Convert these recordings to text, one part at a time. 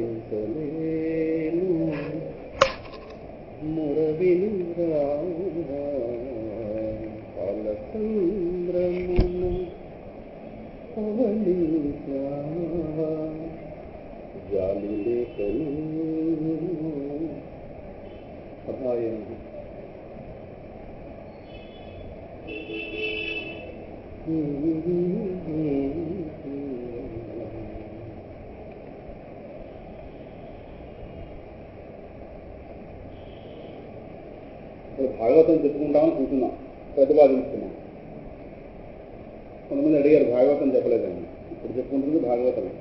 వర్ణించలేను మురవిని పాలచంద్రమున పవళించా జాలి లేఖను సహాయం భాగవతం చెప్పుకుంటామని కూర్చున్నాం, ప్రతిపాదిస్తున్నాం. కొంతమంది అడిగారు భాగవతం చెప్పలేదండి. ఇప్పుడు చెప్పుకుంటుంది భాగవతమే,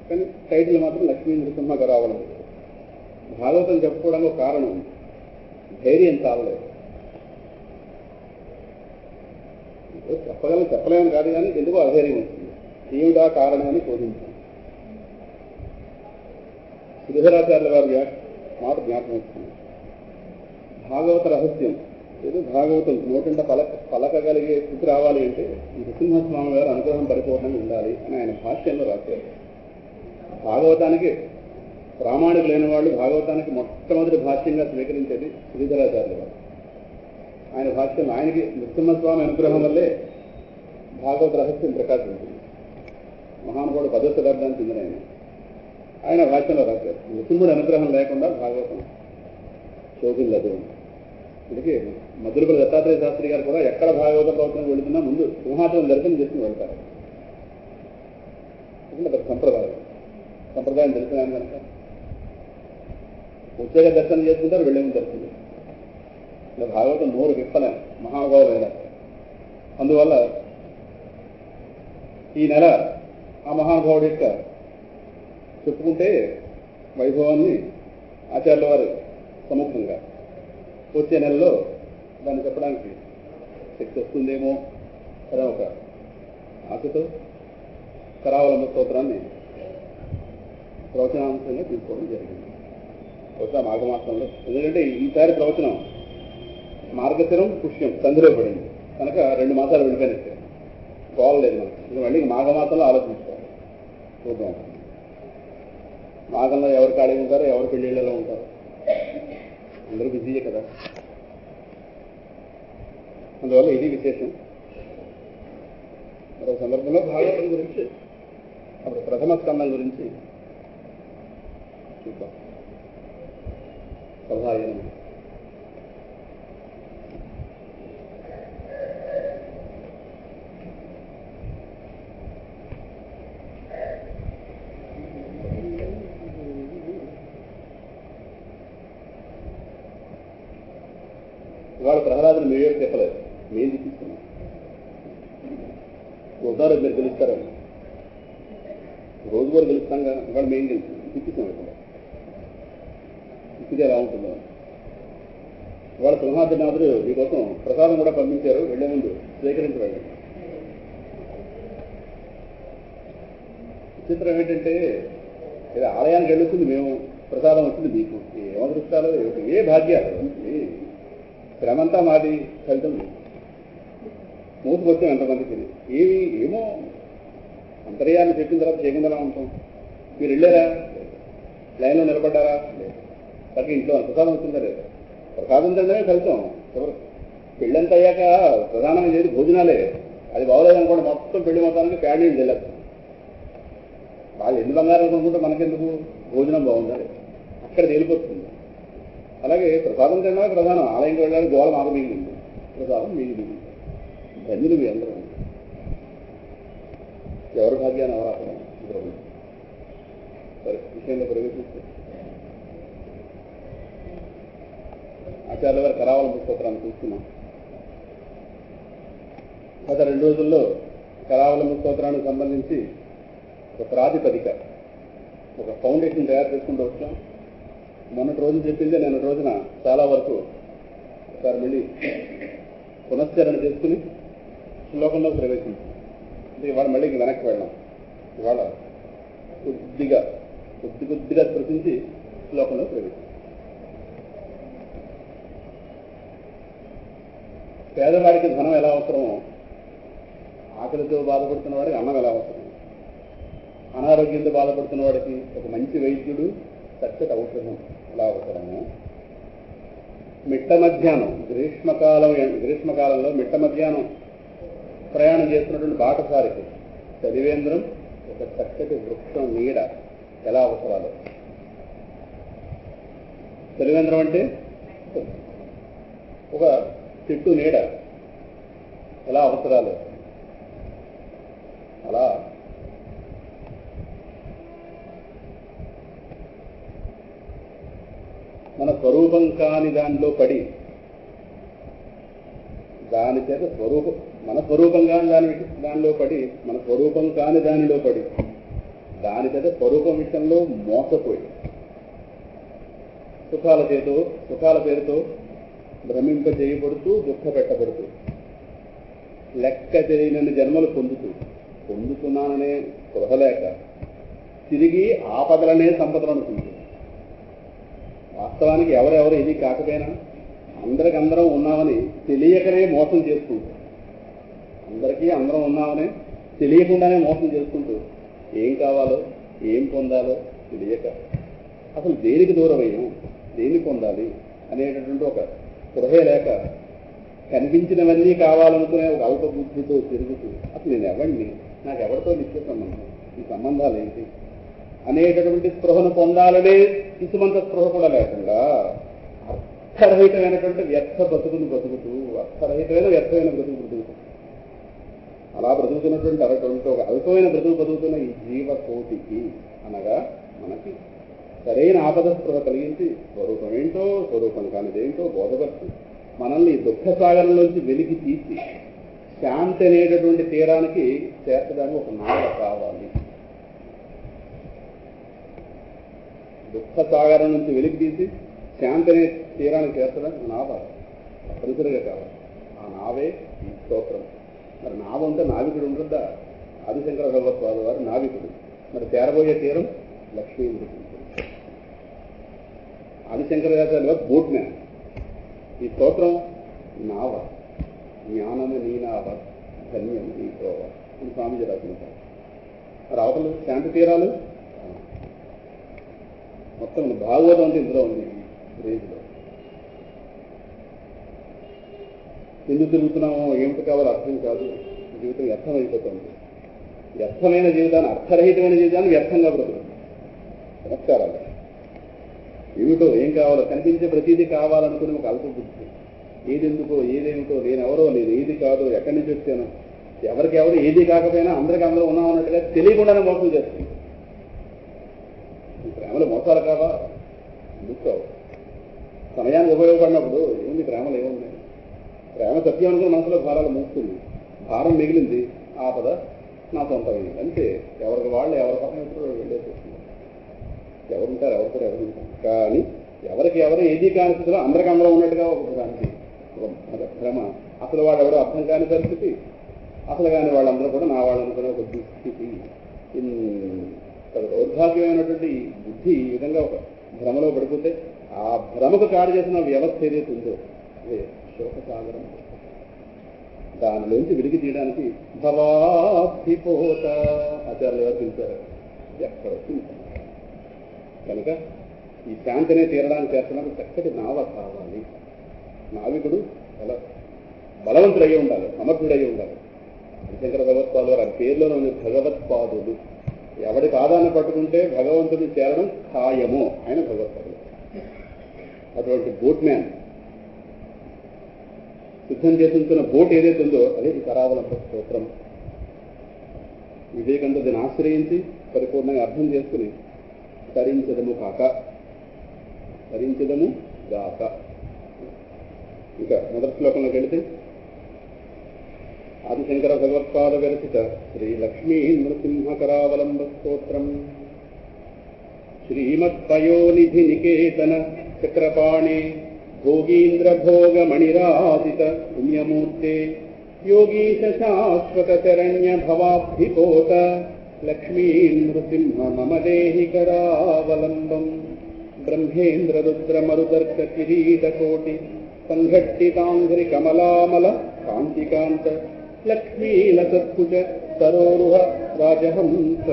కానీ టైటిల్ మాత్రం లక్ష్మీ నృసింహ కరావలం. భాగవతం చెప్పుకోవడానికి ఒక కారణం ఉంది, ధైర్యం చాలలేదు. చెప్పలేమని కాదు, కానీ ఎందుకో అధైర్యం వచ్చింది. ఏమిటా కారణం అని శోధించాం. శ్రీధరాచార్యుల వారి మాట జ్ఞాపకం వచ్చింది. భాగవత రహస్యం ఏదో భాగవతం నోటింట పలకగలిగే స్థితి రావాలి అంటే నృసింహస్వామి గారు అనుగ్రహం పరిపూర్ణంగా ఉండాలి అని ఆయన భాష్యంలో రాశారు. భాగవతానికి ప్రామాణికులైన వాళ్ళు భాగవతానికి మొట్టమొదటి భాష్యంగా స్వీకరించేది శ్రీధరాచార్యుల వారు. ఆయన భాష్యంలో ఆయనకి నృసింహస్వామి అనుగ్రహం వల్లే భాగవత రహస్యం ప్రకాశించింది. మహానుభావుడు 10వ శతాబ్దానికి చెందిన ఆయన భాష్యంలో రాశారు, నృసింహుడి అనుగ్రహం లేకుండా భాగవతం శోభిల్లదు. అందుకే మధురపల్లి దత్తాత్రేయ శాస్త్రి గారు కూడా ఎక్కడ భాగవత ప్రవచనం వెళుతున్నా ముందు సింహాచలం దర్శనం చేసుకుని వెళ్తారు. సంప్రదాయం దర్శనం కనుక ఉద్యోగ దర్శనం చేసుకుంటారు, వెళ్ళే ముందు దర్శనం చేసుకుంటారు. ఇలా భాగవతం నోరు విప్పలేం, మహానుభావులైన. అందువల్ల ఈ నెల ఆ మహానుభావుడి యొక్క చెప్పుకుంటే వైభవాన్ని ఆచార్యుల వారు సముఖంగా వచ్చే నెలలో దాన్ని చెప్పడానికి శక్తి వస్తుందేమో అనే ఒక ఆశతో కరావలంబ స్తోత్రాన్ని ప్రవచనాంశంగా తీసుకోవడం జరిగింది. బహుశా మాఘమాసంలో, ఎందుకంటే ఈసారి ప్రవచనం మార్గశిరం పుష్యం సంధిలో పడింది కనుక 2 మాసాలు వెళ్ళిపోయినట్టే, బాగలేదు మనకి. ఇది మళ్ళీ మాఘమాసంలో ఆలోచించుకోవాలి. చూద్దాం మాఘంలో ఎవరు ఖాళీ ఉంటారో, ఎవరు పెళ్ళిళ్ళలో ఉంటారో, అందరూ బిజీయే కదా. అందువల్ల ఇది విశేషం. మరో సందర్భంలో భాగవతం గురించి, అప్పుడు ప్రథమ స్కందం గురించి చూద్దాం. సహాయం ఇవాళ ప్రహ్లాదుని మీడియా చెప్పలేదు, మేము చూపిస్తున్నాం. ఉదాహరణ మీరు గెలుస్తారని రోజు కూడా గెలుస్తాం కదా, ఇవాళ మేము గెలుస్తాం చూపిస్తాం. ఇక్కడ చూపితే ఎలా ఉంటుందో. ఇవాళ సింహాద్రినాథుడు మీకోసం ప్రసాదం కూడా పంపించారు, వెళ్లే ముందు స్వీకరించి వెళ్ళండి. విచిత్రం ఏంటంటే ఇది ఆలయానికి వెళ్ళొచ్చింది మేము, ప్రసాదం వచ్చింది మీకు. ఏమదృష్టాలు, ఏ భాగ్యాలు. శ్రమంతా మాది, ఫలితం మూసుకొచ్చాం ఎంతమందికి. ఏమో అంతర్యాన్ని చెప్పిన తర్వాత చేయకుండా ఉంటాం. మీరు వెళ్ళారా, లైన్లో నిలబడ్డారా, లేక ఇంట్లో ప్రసాదం వచ్చిందా లేదా? ప్రసాదం తినడమే ఫలితం. ఎవరు పెళ్ళంతా అయ్యాక ప్రధానంగా చేసి భోజనాలే. అది బాగోలేదనుకోండి, మొత్తం పెళ్లి మొత్తానికి ప్యాడీలు వెళ్ళదు. వాళ్ళు ఎన్ని బంగారాలు కొనుక్కుంటే మనకెందుకు, భోజనం బాగుండాలి, అక్కడ తేలిపోతుంది. అలాగే ప్రసాదం తినడమే ప్రధానం. ఆలయంకి వెళ్ళడానికి గోళ మాకు మిగిలింది, ప్రసాదం మిగిలింది. ధన్యులు మీ అందరూ. ఎవరి భాగ్యాన్ని ఎవరు ఆపడం. సరే, విషయంలో ప్రవేశిస్తే ఆచార్యుల వారి కరావలంబ స్తోత్రాన్ని చూస్తున్నాం. గత 2 రోజుల్లో కరావలంబ స్తోత్రానికి సంబంధించి ఒక ప్రాతిపదిక, ఒక ఫౌండేషన్ తయారు చేసుకుంటూ వచ్చాం. మొన్నటి రోజు చెప్పిందే నేను రోజున చాలా వరకు ఒకసారి మళ్ళీ పునశ్చరణ చేసుకుని శ్లోకంలో ప్రవేశించాం. ఇవాళ మళ్ళీ వెనక్కి వెళ్ళాం. ఇవాళ కొద్దిగా స్పృశించి శ్లోకంలో ప్రవేశించాం. పేదవాడికి ధనం ఎలా అవసరమో, ఆకలితో బాధపడుతున్న వాడికి అన్నం ఎలా అవసరం. అనారోగ్యంతో బాధపడుతున్న వాడికి ఒక మంచి వైద్యుడు, చక్కటి ఔషధం ఎలా అవసరమో, మిట్ట మధ్యాహ్నం గ్రీష్మకాలంలో మిట్ట మధ్యాహ్నం ప్రయాణం చేస్తున్నటువంటి బాటసారికి చలివేంద్రం ఒక చక్కటి వృక్షం నీడ ఎలా అవసరాలు. చలివేంద్రం అంటే ఒక చెట్టు నీడ ఎలా అవసరాలు. అలా మన స్వరూపం కాని దానిలో పడి దాని చేత మన స్వరూపం కాని దానిలో పడి మన స్వరూపం కాని దానిలో పడి దాని చేత స్వరూపం విషయంలో మోసపోయి సుఖాల పేరుతో భ్రమింపజేయబడుతూ దుఃఖ పెట్టబడుతూ లెక్క తెలియని జన్మలు పొందుతున్నాననే స్పృహలేక తిరిగి ఆపదలనే సంపదలు అనుకుంటుంది. వాస్తవానికి ఎవరెవరు ఇది కాకపోయినా అందరికందరం ఉన్నామని తెలియకనే మోసం చేసుకుంటూ, అందరికీ అందరం ఉన్నామని తెలియకుండానే మోసం చేసుకుంటూ ఏం కావాలో ఏం పొందాలో తెలియక అసలు దేనికి దూరమయ్యాం, దేన్ని పొందాలి అనేటటువంటి ఒక స్పృహే లేక కనిపించినవన్నీ కావాలనుకునే ఒక అల్ప బుద్ధితో తిరుగుతూ అసలు నేను ఎవరిని, నాకు ఎవరితో నిత్య సంబంధం, ఈ సంబంధాలు ఏంటి అనేటటువంటి స్పృహను పొందాలనే ఇసుమంత స్పృహ కూడా లేకుండా అర్థరహితమైనటువంటి వ్యర్థ బతుకుతూ అర్థరహితమైన వ్యర్థమైన బ్రతుకుతూ అలా బ్రతుకుతున్నటువంటి అటువంటి ఒక అల్పమైన బతుకుతున్న ఈ జీవకోటికి అనగా మనకి సరైన ఆపద స్పృహ కలిగించి స్వరూపం ఏంటో స్వరూపం కానిదేంటో బోధపరిచి మనల్ని దుఃఖ సాగరంలోంచి వెలికి తీసి శాంతి అనేటటువంటి తీరానికి చేర్చడానికి ఒక నావ కావాలి. దుఃఖ సాగరం నుంచి వెలికి తీసి శాంతి అనే తీరానికి చేర్చడానికి నావ తప్పనిసరిగా కావాలి. ఆ నావే ఈ స్తోత్రం. మరి నావ ఉంటే నావికుడు ఉంటుందా? ఆదిశంకర భగవత్పాద వారు నావికుడు. మరి చేరబోయే తీరం లక్ష్మీ ఉంటుంది. Adi Shankaracharya boat man. ఈ స్తోత్రం నావ, జ్ఞానము నీ నావ, ధన్యం నీ త్రోవ అని స్వామిజీ రాసుకుంటారు. మరి అవతలు శాంతి తీరాలు మొత్తం భాగవతం అంటే ఇందులో ఉంది. రేంజ్లో ఎందుకు తిరుగుతున్నామో ఏమిటి కావాలో అర్థం కాదు. జీవితం వ్యర్థమైపోతుంది. వ్యర్థమైన జీవితాన్ని, అర్థరహితమైన జీవితాన్ని వ్యర్థంగా బ్రతుకుతుంది. నమస్కారాలు. ఏమిటో ఏం కావాలో కనిపించే ప్రతిదీ కావాలనుకుని ఒక అల్ప బుద్ధి. ఏదెందుకో ఏదేమిటో నేనెవరో నేను ఏది కాదు ఎక్కడి నుంచి వచ్చాను ఎవరికెవరు ఏది కాకపోయినా అందరికీ అందరూ ఉన్నామన్నట్టుగా తెలియకుండానే మోసం చేస్తుంది. ఈ ప్రేమలు మోసాలు కావా? ఎందుకు కావు? సమయానికి ఉపయోగపడినప్పుడు ఏముంది ప్రేమలు ఏముంది? ప్రేమ సత్యం అనుకుని మనసులో భారాలు మూస్తుంది. భారం మిగిలింది, ఆపద నా సొంతమైంది. అంతే. ఎవరికి వాళ్ళు ఎవరి పక్కన వెళ్ళేసేస్తుంది. ఎవరుంటారు, ఎవరు కూడా ఎవరు ఉంటారు. కానీ ఎవరికి ఎవరు ఏది కాని స్థితిలో అందరికీ అందరూ ఉన్నట్టుగా ఒక భ్రాంతి, ఒక భ్రమ. అసలు వాడు ఎవరో అర్థం కాని పరిస్థితి, అసలు కాని వాళ్ళందరూ కూడా నా వాళ్ళు అనుకునే ఒక దుస్థితి. దౌర్భాగ్యమైనటువంటి బుద్ధి ఈ విధంగా ఒక భ్రమలో పడిపోతే ఆ భ్రమకు కాడు చేసిన వ్యవస్థ ఏదైతే ఉందో అదే శోకసాగరం. దానిలోంచి విడిగి తీయడానికి భవాభిపోత ఆచార్యులు గారు పిలిచారు. ఎక్కడ వచ్చింది కనుక ఈ శాంతినే తీరడానికి చేర్చడానికి చక్కటి నావ కావాలి. నావికుడు చాలా బలవంతుడయ్యి ఉండాలి, సమర్థుడయ్యి ఉండాలి. శంకర భగవత్పాదులు వారు ఆ పేర్లోనే ఉంది భగవత్పాదులు. ఎవడి పాదాన్ని పట్టుకుంటే భగవంతుడిని చేరడం ఖాయమో ఆయన భగవత్పాదులు. అటువంటి బోట్ మ్యాన్ సిద్ధం చేస్తున్న బోట్ ఏదైతే ఉందో అదే ఈ కరావలంబ స్తోత్రం. వివేకంతో దీన్ని ఆశ్రయించి పరిపూర్ణంగా అర్థం చేసుకుని తరించదము గాక. ఇంకా మొదటి శ్లోకంలోకి వెళితే ఆదిశంకర భగవత్పాద విరచిత శ్రీ లక్ష్మీ నృసింహకరావలంబ స్తోత్రం. శ్రీమత్పయోనిధి నికేతన చక్రపాణే భోగీంద్ర భోగమణిరాజిత పుణ్యమూర్తే యోగీశ శాశ్వత శరణ్య భవాబ్ధిపోత లక్ష్మీ నృసింహ మమ దేహి కరావలంబం. బ్రహ్మేంద్ర రుద్ర మరుదర్శ కిరీటకోటి సంఘట్టితాంఘ్రి కమలామల కాంతికాంత లక్ష్మీలసత్కుజ సరోరుహ రాజహంస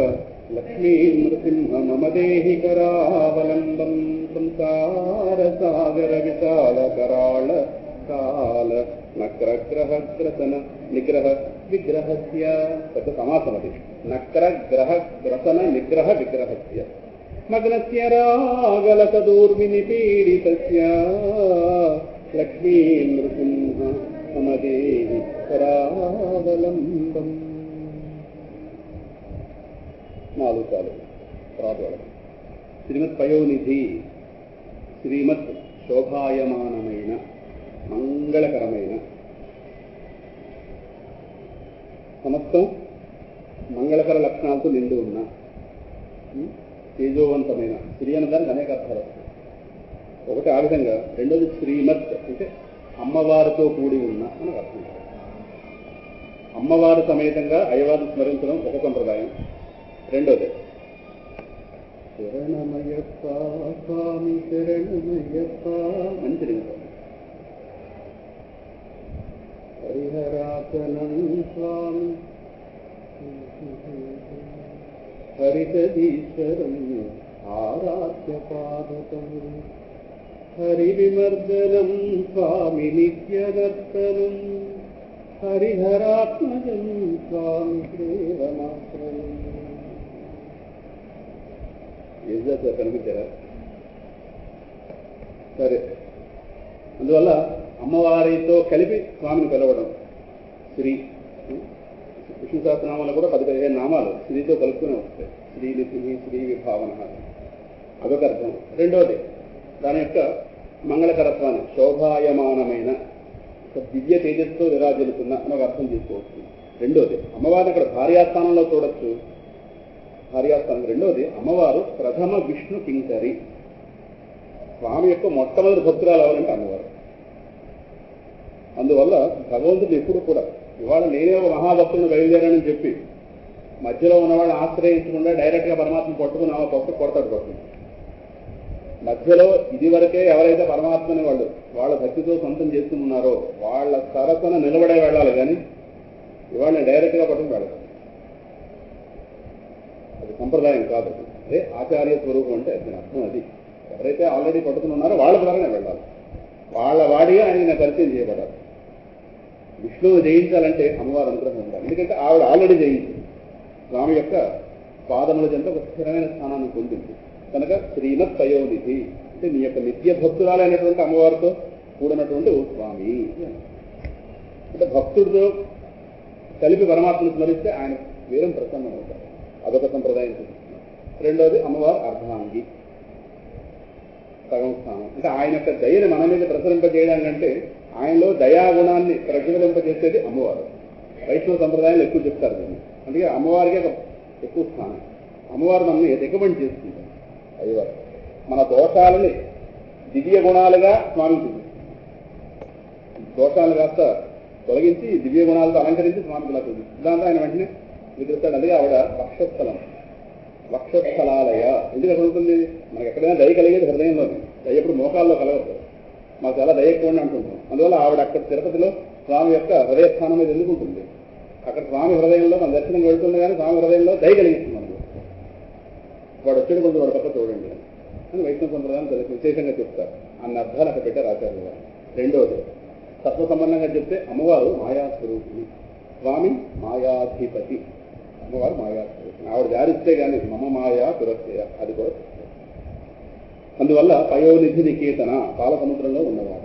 లక్ష్మీ నృసింహ మమ దేహి కరావలంబం సంసార సాగర విశాల కరాళ కాల నక్రగ్రహ గ్రసన నిగ్రహ విగ్రహస్య. పెద్ద సమాసం అది. నక్రగ్రహ గ్రసన నిగ్రహ విగ్రహస్య మగ్నస్య రాగలసదూర్మిని పీడితస్య లక్ష్మీ నృసింహ మమ దేహి కరావలంబం. 4 సార్లు తర్వాత శ్రీమత్ పయోనిధి. శ్రీమత్ శోభాయమానమైన మంగళకరమైన, సమస్తం మంగళకర లక్షణాలతో నిండి ఉన్న తేజోవంతమైన. శ్రీ అన్నదానికి అనేక అర్థాలు వస్తాయి. ఒకటి ఆ విధంగా, రెండోది శ్రీమత్ అంటే అమ్మవారితో కూడి ఉన్న అని అర్థం. అమ్మవారి సమేతంగా అయ్యవారిని స్మరించడం ఒక సంప్రదాయం. రెండోది శరణమయ్యప్ప స్వామి శరణమయ్యప్ప మంచిది. హరిహరాచనం స్వామి హరితదీశ్వరం ఆరాధ్య పాదకం హరివిమర్దనం స్వామి నిత్యదర్శనం హరిహరాత్మజం స్వామి సేవమాశ్రయం. ఏదో కనిపించారా? సరే, అందువల్ల అమ్మవారితో కలిపి స్వామిని పిలవడం. శ్రీ విష్ణు సహస్రనామాలు కూడా 10-15 నామాలు శ్రీతో కలుపుకునే వస్తాయి. శ్రీలిపి శ్రీ విభావన అదొక అర్థం. రెండోది దాని యొక్క మంగళకరత్వాన్ని శోభాయమానమైన దివ్య తేజస్తో విరాజిల్లుతున్న అని ఒక అర్థం చేసుకోవచ్చు. రెండోది అమ్మవారిని అక్కడ భార్యాస్థానంలో చూడొచ్చు. భార్యాస్థానం. రెండోది అమ్మవారు ప్రథమ విష్ణు కింకరి. స్వామి యొక్క మొట్టమొదటి భక్తురాలు ఎవరంటే అమ్మవారు. అందువల్ల భగవంతుడు ఎప్పుడు కూడా ఇవాళ నేనే ఒక మహాభక్తులను బయలుదేరానని చెప్పి మధ్యలో ఉన్నవాళ్ళని ఆశ్రయించకుండా డైరెక్ట్గా పరమాత్మ పట్టుకుని ఆ భక్తుడు కొడతాడు. మధ్యలో ఇదివరకే ఎవరైతే పరమాత్మని వాళ్ళ భక్తితో సొంతం చేస్తున్నారో వాళ్ళ సరసన నిలబడే వెళ్ళాలి, కానీ ఇవాళ డైరెక్ట్గా పట్టుకుని వెళ్ళాలి. అది సంప్రదాయం కాదు. అదే ఆచార్య స్వరూపం అంటే అది అర్థం. అది ఎవరైతే ఆల్రెడీ పట్టుకుని ఉన్నారో వాళ్ళ ద్వారానే వెళ్ళాలి. వాళ్ళ వాడిగా ఆయన పరిచయం చేయబడాలి. విష్ణువు జయించాలంటే అమ్మవారు అనుగ్రహం ఉండాలి. ఎందుకంటే ఆవిడ ఆల్రెడీ జయించింది. స్వామి యొక్క పాదముల చెంత ఒక స్థిరమైన స్థానాన్ని పొందింది కనుక శ్రీమత్ పయోనిధి అంటే నీ యొక్క నిత్య భక్తురాలైనటువంటి అమ్మవారితో కూడినటువంటి ఓ స్వామి అంటే భక్తుడితో కలిపి పరమాత్మను స్మరిస్తే ఆయన వీరం ప్రసన్నం అవుతారు. అదొక సంప్రదాయం చూపిస్తున్నారు. రెండోది అమ్మవారు అర్ధాంగి, సగం స్థానం. అంటే ఆయన యొక్క దయని మన మీద ప్రసరింపజేయడానికంటే ఆయనలో దయాగుణాన్ని ప్రజ్వలింపజేసేది అమ్మవారు. వైష్ణవ సంప్రదాయాలు ఎక్కువ చెప్తారు దాన్ని. అందుకే అమ్మవారికి ఒక ఎక్కువ స్థానం. అమ్మవారు మనల్ని రికమెండ్ చేస్తుంటారు. అయ్యవారు మన దోషాలని దివ్య గుణాలుగా స్వామి చూపిస్తారు. దోషాలను కాస్త తొలగించి దివ్య గుణాలతో అలంకరించి స్వామికి ఇలా చూపిస్తుంది. దాంతో ఆయన వెంటనే విధిస్తాడు. అందుకే ఆవిడ వక్షస్థలం, వక్షస్థలాలయ. ఎందుకు అక్కడ ఉంటుంది? మనకి ఎక్కడైనా దయ కలిగేది హృదయంలోనే. దయ ఎప్పుడు మోకాల్లో కలగదు. మాకు చాలా దయ ఎక్కువ అంటుంటాం. అందువల్ల ఆవిడ అక్కడ తిరుపతిలో స్వామి యొక్క హృదయస్థానం మీద ఎందుకు ఉంటుంది? అక్కడ స్వామి హృదయంలో మన దర్శనం వెళ్తుంది, కానీ స్వామి హృదయంలో దయ కలిగిస్తుంది మనకు. వాడు వచ్చేది కొంచెం వాడు పక్క చూడండి అని వైష్ణవ సంప్రదాయం విశేషంగా చెప్తారు. అన్న అర్థాలు అక్కడ పెట్టారు ఆచార్యులు గారు. రెండోది తత్వ సంబంధంగా చెప్తే అమ్మవారు మాయాస్వరూపిణి, స్వామి మాయాధిపతి. అమ్మవారు మాయాస్వరూపిణి. ఆవిడ జారిస్తే కానీ మమ మాయా దురస్య అది కూడా చెప్తారు. అందువల్ల పయోనిధి నికేతన పాల సముద్రంలో ఉన్నవాడ.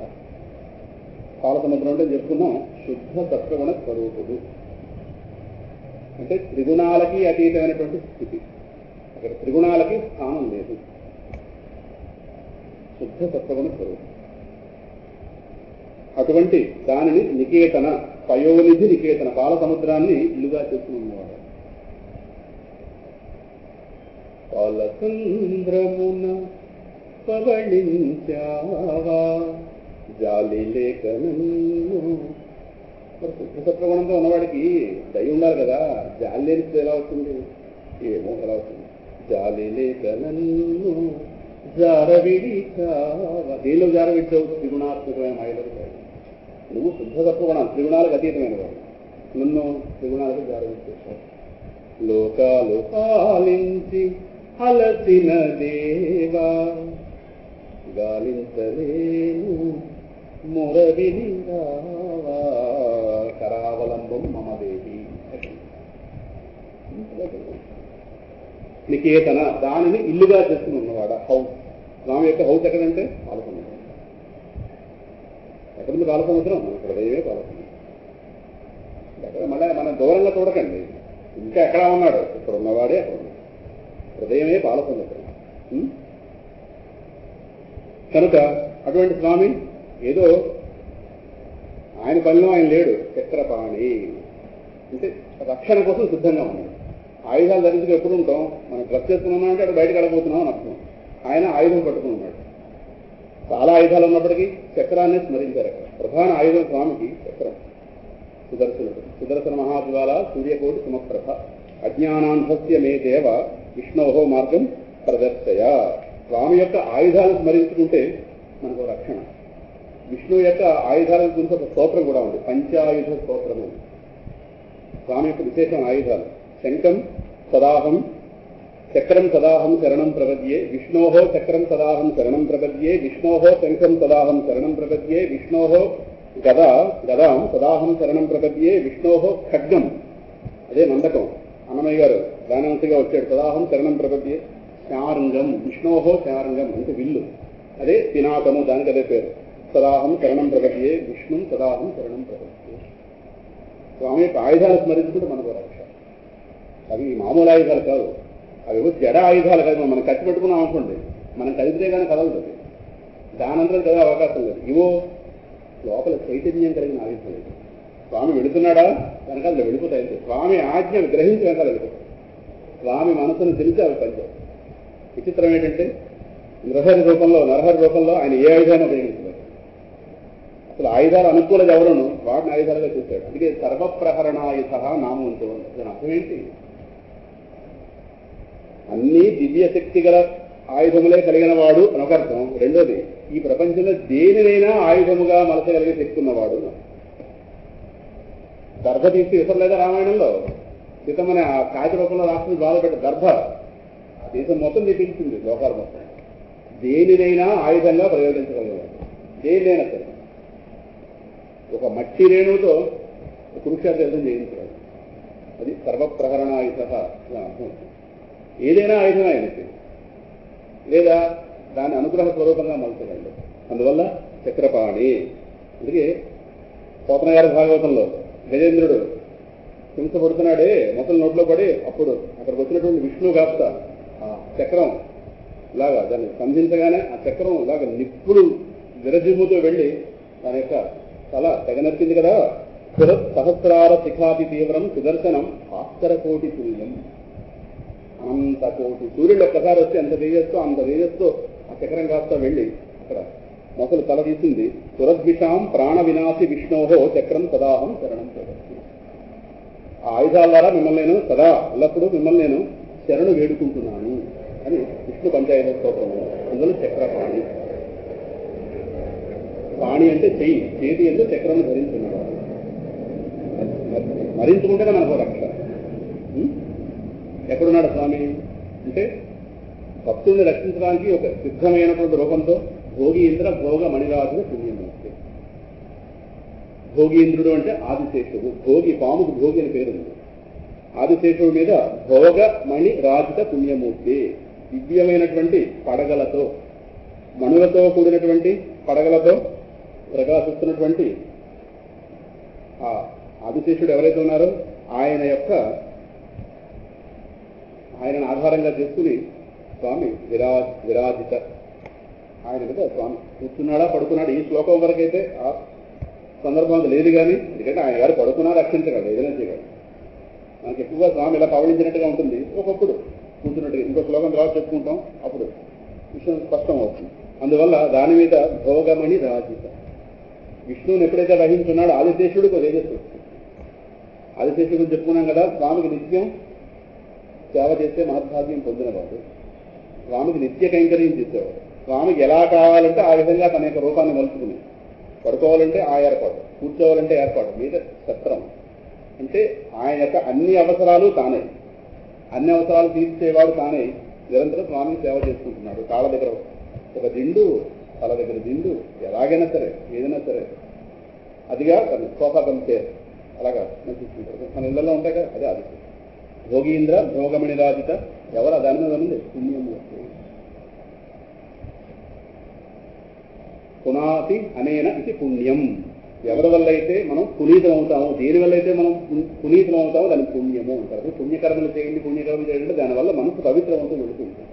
పాల సముద్రం అంటే చెప్పుకున్నాం శుద్ధ సత్వగుణ స్వరూపుడు. అంటే త్రిగుణాలకి అతీతమైనటువంటి స్థితి. అక్కడ త్రిగుణాలకి స్థానం లేదు. శుద్ధ సత్వగుణ స్వరూపం. అటువంటి దానిని నికేతన, పయోనిధి నికేతన, పాల సముద్రాన్ని ఇల్లుగా చేసుకుని ఉన్నవాడు. పాలచంద్రమున పవళించావా జాలి లేక నన్ను. శుద్ధ సత్వగుణంతో ఉన్నవాడికి దయ ఉండాలి కదా. జాలి లేనిస్తే ఎలా వస్తుంది? ఏమో ఎలా వస్తుంది? జాలి లేక నన్ను జారవిడిచావా. దేనిలో జారవిడ్చావు? త్రిగుణాత్మకమైన మాయలో. నువ్వు శుద్ధ సత్వగుణాలు త్రిగుణాలకు అతీతమైన వాడు. నన్ను త్రిగుణాలకు జారవిడ్చేసావు. లోకాలు పాలించి అలసిన దేవా గాలించలేను మురవిని రావా కరావలంబం మమ దేవి. నికేతన దానిని ఇల్లుగా చేసుకుని ఉన్నవాడ హౌస్. స్వామి యొక్క హౌస్ ఎక్కడంటే పాలసముద్రం. ఎక్కడుంది పాలసముద్రం? మన హృదయమే పాలసముద్రం. ఎక్కడ మళ్ళీ మనం దూరంగా చూడకండి, ఇంకా ఎక్కడ ఉన్నాడు, ఇక్కడ ఉన్నవాడే అక్కడ ఉన్నాడు. హృదయమే పాలసముద్రం. కనుక అటువంటి స్వామి ఏదో ఆయన పనిలో ఆయన లేడు. చక్రపాణి అంటే రక్షణ కోసం సిద్ధంగా ఉన్నాడు. ఆయుధాలు ధరించి ఎప్పుడు ఉంటాం, మనం డ్రెస్ చేసుకున్నాం అంటే అక్కడ బయటకు వెళ్ళబోతున్నాం అని అర్థం. ఆయన ఆయుధం పట్టుకుని ఉన్నాడు. చాలా ఆయుధాలు ఉన్నప్పటికీ చక్రాన్ని స్మరించారు. అక్కడ ప్రధాన ఆయుధం స్వామికి చక్రం. సుదర్శనుడు సుదర్శన మహాజ్వాల సూర్యకోటి సుమప్రభ అజ్ఞానాంధస్య మే దేవ విష్ణోహో మార్గం ప్రదర్శయ. స్వామి యొక్క ఆయుధాలను స్మరించుకుంటే మనకు రక్షణ. విష్ణువు యొక్క ఆయుధాల గురించి ఒక స్తోత్రం కూడా ఉంది, పంచాయుధ స్తోత్రము. స్వామి యొక్క విశేషమైన ఆయుధాలు శంఖం సదాహం, చక్రం సదాహం శరణం ప్రపద్యే, విష్ణోహో చక్రం సదాహం శరణం ప్రపద్యే, విష్ణోహో శంఖం సదాహం శరణం ప్రపద్యే, విష్ణోహో గదాం సదాహం శరణం ప్రపద్యే, విష్ణోహో ఖడ్గం అదే నందకం. అన్నమయ్య గారు దానంతగా వచ్చాడు. సదాహం శరణం ప్రపద్యే. శారంగం విష్ణోహో శారంగం అంటే విల్లు, అదే పినాకము, దానికి అదే పేరు. సదాహం శరణం ప్రపద్యే, విష్ణు సదాహం శరణం ప్రపద్యే. స్వామి యొక్క ఆయుధాలు స్మరించుకుంటే మనకు రక్ష. అవి మామూలు ఆయుధాలు కాదు, అవి జడ ఆయుధాలు కాదు. మనం ఖర్చు పెట్టుకున్నాం అనుకోండి, మనం కదిలితే కానీ కదలదు. దానంతరం కదే అవకాశం లేదు. ఇవో లోపల చైతన్యం కలిగిన ఆయుధాలు. స్వామి వెళుతున్నాడా వెనకాల వెళ్ళిపోతాయి. స్వామి ఆజ్ఞను గ్రహించి వెనకాల వెళ్ళిపోతాయి. స్వామి మనసును తెలిసి అవి పనిచేస్తాయి. విచిత్రం ఏంటంటే నరహరి రూపంలో ఆయన ఏ ఆయుధాన్ని ఉపయోగించలేదు. అసలు ఆయుధాలు అనుకూలత ఎవరును వాటిని ఆయుధాలుగా చూశాడు. అందుకే సర్వప్రహరణాయుధ నామం ఉంటూ దాని అర్థం ఏంటి? అన్ని దివ్య శక్తి గల ఆయుధములే కలిగిన వాడు అని ఒక అర్థం. రెండోది, ఈ ప్రపంచంలో దేనినైనా ఆయుధముగా మలచగలిగే శక్తి ఉన్నవాడు. దర్భ తీసి విసరలేదా రామాయణంలో? సీతమ్మని ఆ కాగిత రూపంలో రాష్ట్రం బాధపెట్ట దర్భ దేశం మొత్తం తెప్పించింది, లోకాలు మొత్తం. దేనినైనా ఆయుధంగా ప్రయోగించగలిగేవాడు, దేనినైనా సరే. ఒక మట్టి రేణువుతో కురుక్షేత్ర యుద్ధం చేయించాడు. అది సర్వప్రహరణాయుధ అర్థం. ఏదైనా ఆయుధం ఆయనకి, లేదా దాని అనుగ్రహ స్వరూపంగా మలచగలడు. అందువల్ల చక్రపాణి. అందుకే పోతన గారి భాగవతంలో గజేంద్రుడు హింసపడుతున్నాడే, మొసలు నోట్లో పడి అప్పుడు అక్కడికి వచ్చినటువంటి విష్ణువు కాస్త ఆ చక్రం ఇలాగా దాన్ని స్పందించగానే ఆ చక్రం ఇలాగ నిప్పులు విరజిమ్ముతో వెళ్ళి దాని యొక్క తల తెగనెత్తింది కదా. సహస్రార శిఖాతి తీవ్రం సుదర్శనం భాస్కర కోటి తుల్యం. అనంత కోటి సూర్యుడు ఒక్కసారి వచ్చి అంత తేజస్తో ఆ చక్రం కాస్త వెళ్ళి అక్కడ మొసలు తల తీసింది. సురద్విషాం ప్రాణ వినాశి విష్ణోహో చక్రం సదాహం శరణం ప్రపద్యే. ఆ ఆయుధాల ద్వారా మిమ్మల్ని నేను సదా ఎల్లప్పుడూ మిమ్మల్ని నేను శరణు వేడుకుంటున్నాను అని విష్ణు పంచాయత స్తోత్రము. అందులో చక్రపాణి. పాణి అంటే చెయ్యి, చేతి ఎందుకు చక్రం ధరించున్నవాడు. మరించుకుంటేనే మనకు రక్ష. ఎక్కడున్నాడు స్వామి అంటే భక్తుల్ని రక్షించడానికి ఒక సిద్ధమైనటువంటి రూపంతో భోగీంద్ర భోగ మణిరాజు పుణ్యమూర్తి. భోగీంద్రుడు అంటే ఆదిశేషుడు. భోగి పాముకు భోగి అని పేరుంది. ఆదిశేషుడి మీద భోగ మణి రాజిత పుణ్యమూర్తి. దివ్యమైనటువంటి పడగలతో, మణులతో కూడినటువంటి పడగలతో ప్రకాశిస్తున్నటువంటి ఆ ఆదిశేషుడు ఎవరైతే ఉన్నారో ఆయనను ఆధారంగా చేసుకుని స్వామి విరాజిత. ఆయన మీద స్వామి కూర్చున్నాడా పడుకున్నాడు. ఈ శ్లోకం వరకైతే ఆ సందర్భంగా లేదు కానీ, ఎందుకంటే ఆయన గారు పడుకున్నా రక్షించగలడు, ఏదైనా చేయగలడు. మనకి ఎక్కువగా స్వామి ఇలా పవళించినట్టుగా ఉంటుంది, ఒకప్పుడు కూర్చున్నట్టుగా. ఇంకో శ్లోకం తర్వాత చెప్పుకుంటాం, అప్పుడు విషయం స్పష్టం అవుతుంది. అందువల్ల దాని మీద భోగమణి రాజిత. విష్ణువుని ఎప్పుడైతే వహించున్నాడో ఆదిశేషుడికి తేజస్సు. ఆదిశేషుడు చెప్పుకున్నాం కదా, స్వామికి నిత్యం సేవ చేస్తే మహద్భాగ్యం పొందినవాడు. స్వామికి నిత్య కైంకర్యం చేసేవాడు. స్వామికి ఎలా కావాలంటే ఆ విధంగా తన యొక్క రూపాన్ని మలుచుకుని, పడుకోవాలంటే ఆ ఏర్పాటు, కూర్చోవాలంటే ఏర్పాటు, మీద సత్రం. అంటే ఆయన యొక్క అన్ని అవసరాలు తానే. అన్ని అవసరాలు తీర్చేవాడు తానే నిరంతరం స్వామిని సేవ చేసుకుంటున్నాడు. కాళ్ళ దగ్గర ఒక దిండు, తల దగ్గర దిండు, ఎలాగైనా సరే ఏదైనా సరే అదిగా తను సోఫా కంపే అలాగా చూసుకుంటారు. మన ఇళ్లలో ఉంటాయి కదా, అదే అది భోగీంద్ర భోగమణి రాజిత ఎవరు దాని మీద ఉంది పుణ్యం పునాతి అనేన ఇది పుణ్యం. ఎవరి వల్ల అయితే మనం పునీతం అవుతామో, దేని వల్ల అయితే మనం పునీతం అవుతామో దాని పుణ్యము అంటారు. పుణ్యకర్మలు చేయండి, పుణ్యకర్మలు చేయండి, దానివల్ల మనసు పవిత్రవంతం వెళుతుంది.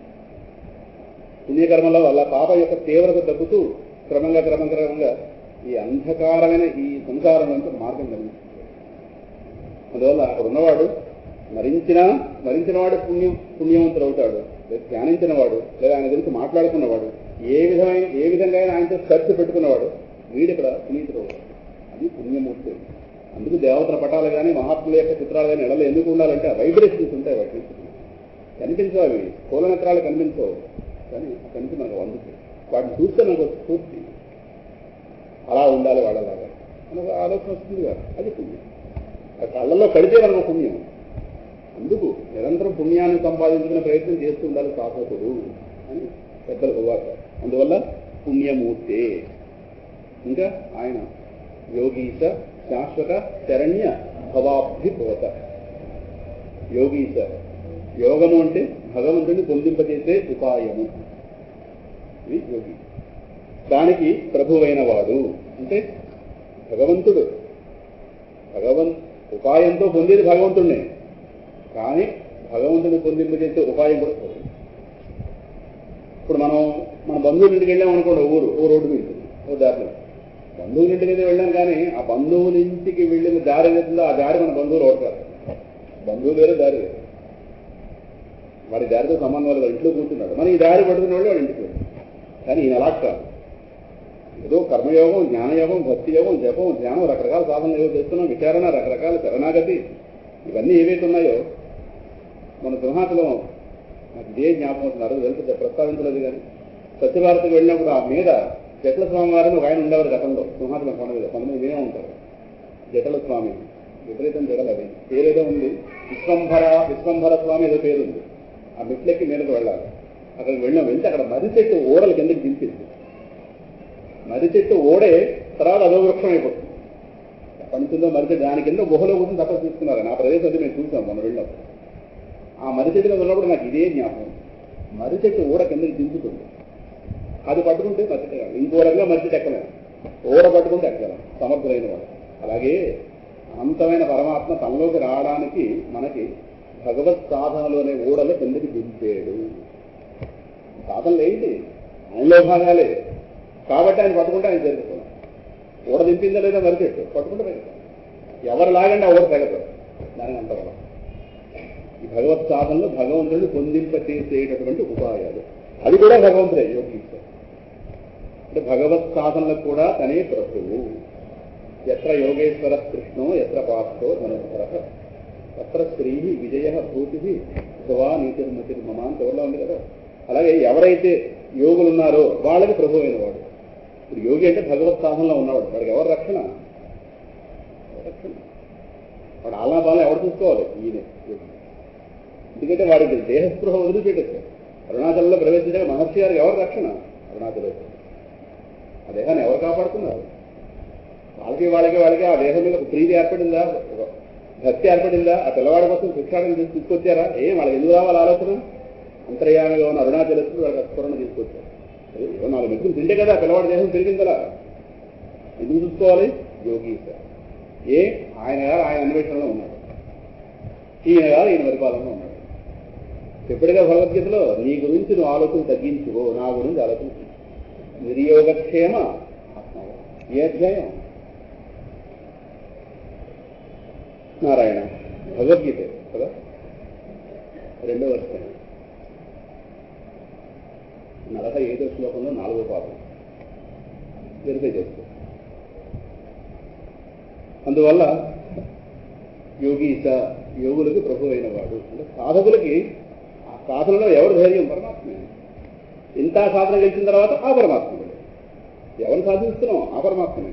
పుణ్యకర్మల వల్ల పాప యొక్క తీవ్రత తగ్గుతూ క్రమంగా ఈ అంధకారమైన ఈ సంసారం అంతా మార్గం కలిగిస్తుంది. అందువల్ల అక్కడ ఉన్నవాడు మరించిన వాడు పుణ్యవంతుడు అవుతాడు. ధ్యానించిన వాడు లేదా ఆయన గురించి మాట్లాడుకున్నవాడు ఏ విధంగా ఆయనతో ఖర్చు పెట్టుకున్నవాడు వీడు ఇక్కడ పునీతుడు అవుతాడు. అది పుణ్యమూర్తి. అందుకు దేవతల పటాలు కానీ మహాత్ముల యొక్క చిత్రాలు కానీ ఎడలో ఎందుకు ఉండాలంటే ఆ వైబ్రేషన్స్ ఉంటాయి. వాటిని కనిపించవు, అవి పూలనేత్రాలు కనిపించవు, కానీ కనిపి మనకు అందుతాయి. వాటిని చూస్తే మనకు స్ఫూర్తి అలా ఉండాలి వాళ్ళలాగా మనకు ఆలోచన వస్తుంది కదా, అది పుణ్యం. ఆ కళ్ళల్లో కడితే మనకు పుణ్యం. అందుకు నిరంతరం పుణ్యాన్ని సంపాదించుకునే ప్రయత్నం చేస్తూ ఉండాలి సాధకుడు అని పెద్దలు పోవాక. అందువల్ల పుణ్యమూర్తే. ఇంకా ఆయన యోగీశ శాశ్వత శరణ్య భవాబ్ధిపోత. యోగీశ యోగము అంటే భగవంతుడిని పొందింపజేసే ఉపాయము. ఇది యోగి. దానికి ప్రభువైన వాడు అంటే భగవంతుడు. ఉపాయంతో పొందేది భగవంతుడినే, కానీ భగవంతుని పొందింపజేసే ఉపాయం కూడా పోతుంది. ఇప్పుడు మన బంధువుల ఇంటికి వెళ్ళామనుకోండి, ఓ రోడ్డు మీద ఓ దారిలో బంధువుల ఇంటికి అయితే వెళ్ళాం, కానీ ఆ బంధువుల ఇంటికి వెళ్ళిన దారి ఏదైతుందో ఆ దారి మన బంధువులు ఓడతారు. బంధువులు వేరే దారి వేరు, వాడి దారితో సంబంధం లేదు. ఇంట్లో కూర్చున్నాడు, మన ఈ దారి పడుతున్న వాళ్ళు వాడి ఇంటికి వెళ్ళాడు. కానీ ఈయన అలా కాదు. ఏదో కర్మయోగం, జ్ఞానయోగం, భక్తి యోగం, జపం, ధ్యానం, రకరకాల సాధనలు ఏవో చేస్తున్నాం, విచారణ, రకరకాల శరణాగతి, ఇవన్నీ ఏవైతే ఉన్నాయో మన సింహాచలం నాకు ఇదే జ్ఞాపకం అవుతున్నారు. వెళ్తే ప్రస్తావించలేదు, కానీ స్వచ్ఛభారత్కి వెళ్ళినప్పుడు ఆ మీద జటల స్వామి వారిని ఒక ఆయన ఉండేవారు గతంలో. సింహాచలం కొండ మీద కొంతమంది మేమే ఉంటారు. జటల స్వామి విపరీతం జడలు, అది పేరేదో ఉంది, విశ్వంభర స్వామి ఏదో పేరు ఉంది. ఆ మెట్లెక్కి మీదకి వెళ్ళాలి. అక్కడికి వెళ్తే అక్కడ మర్రి చెట్టు ఓడలు కిందకి దింపింది. మర్రి చెట్టు ఓడే తర్వాత అదో వృక్షం అయిపోతుంది. పంచుందో మర్రి చెట్టు దాని కింద గుహలో కూర్చొని తప్పని చూస్తున్నారు. నా ప్రదేశం అది మేము చూసాం మనం వెళ్ళినప్పుడు. ఆ మర్రి చెట్టులో ఉన్నప్పుడు నాకు ఇదే జ్ఞాపకం. మర్రి చెట్టు ఓడ కిందకి దింపుతుంది. అది పట్టుకుంటే మర్రి చెట్టు, ఇంకో రకంగా మర్రి చెట్టు ఎక్కలేము, ఓడ పట్టుకుంటే ఎక్కలేం సమర్థులైన వాడు. అలాగే అనంతమైన పరమాత్మ తనలోకి రావడానికి మనకి భగవత్ సాధనలోనే ఓడలో కిందకి దింపాడు. సాధనలు ఏంటి? ఆయనలో భాగాలే కాబట్టి ఆయన పట్టుకుంటే ఆయన జరుగుతున్నాం. ఓడ దింపిందా లేదా మర్రి చెట్టు పట్టుకుంటే పెరుగుతాం. ఎవరు లాగండి ఆ ఓడ తెగతారు. దానికి అంతవరం ఈ భగవత్ సాధనలో భగవంతుడిని పొందింపచేసేటటువంటి ఉపాయాలు అవి కూడా భగవంతుడే యోగిస్తారు. అంటే భగవత్ సాధనలకు కూడా తనే ప్రభువు. ఎత్ర యోగేశ్వర కృష్ణో ఎత్ర పార్థో ధనుధర తత్ర స్త్రీ విజయ భూతి సువా నీతిర్మతిర్మమ అని ఎవరిలో ఉంది కదా. అలాగే ఎవరైతే యోగులు ఉన్నారో వాళ్ళకి ప్రభు అయిన వాడు. ఇప్పుడు యోగి అంటే భగవత్ సాధనలో ఉన్నవాడు. వాడికి ఎవరు రక్షణ? వాడు ఆలాపాలను ఎవరు చూసుకోవాలి? ఈయనే. ఎందుకంటే వాడికి దేహస్పృహ వదిలిపెట్టేస్తారు. అరుణాచలంలో ప్రవేశించాక మహర్షి గారికి ఎవరు రక్షణ? అరుణాచలేశ్వరుడు. ఆ దేహాన్ని ఎవరు కాపాడుతున్నారు? వాళ్ళకి ఆ దేహం మీద ప్రీతి ఏర్పడిందా, భక్తి ఏర్పడిందా? ఆ పిల్లవాడి కోసం శిక్షాటం తీసుకొచ్చారా? వాళ్ళకి ఎందుకు రావాలి ఆలోచన? అంతర్యామిగా ఉన్న అరుణాచలేశ్వరుడు వాళ్ళకి స్ఫురణ తీసుకొచ్చారు. ఏమో 4 మెతుకులు తింటే కదా పిల్లవాడి దేహం పెరిగిందా? ఎందుకు చూసుకోవాలి? యోగి ఆయన గారు ఆయన అన్వేషణలో ఉన్నాడు, ఈయన గారు ఈయన పరిపాలనలో ఉన్నాడు. ఎప్పటిగా భగవద్గీతలో నీ గురించి నువ్వు ఆలోచన తగ్గించుకో, నా గురించి ఆలోచన నిర్యోగక్షేమ ఆత్మ. ఏ అధ్యాయం? నారాయణ భగవద్గీత కదా, 2వ అధ్యాయం 45వ శ్లోకంలో 4వ పాదం వెరిఫై చేస్తారు. అందువల్ల యోగులకి ప్రభు అయిన వాడు. అంటే సాధకులకి ఆ సాధనలో ఎవరు ధైర్యం? పరమాత్మే. ఇంత సాధన గెలిచిన తర్వాత ఆ పరమాత్ముడు. ఎవరు సాధిస్తున్నాం? ఆ పరమాత్మే.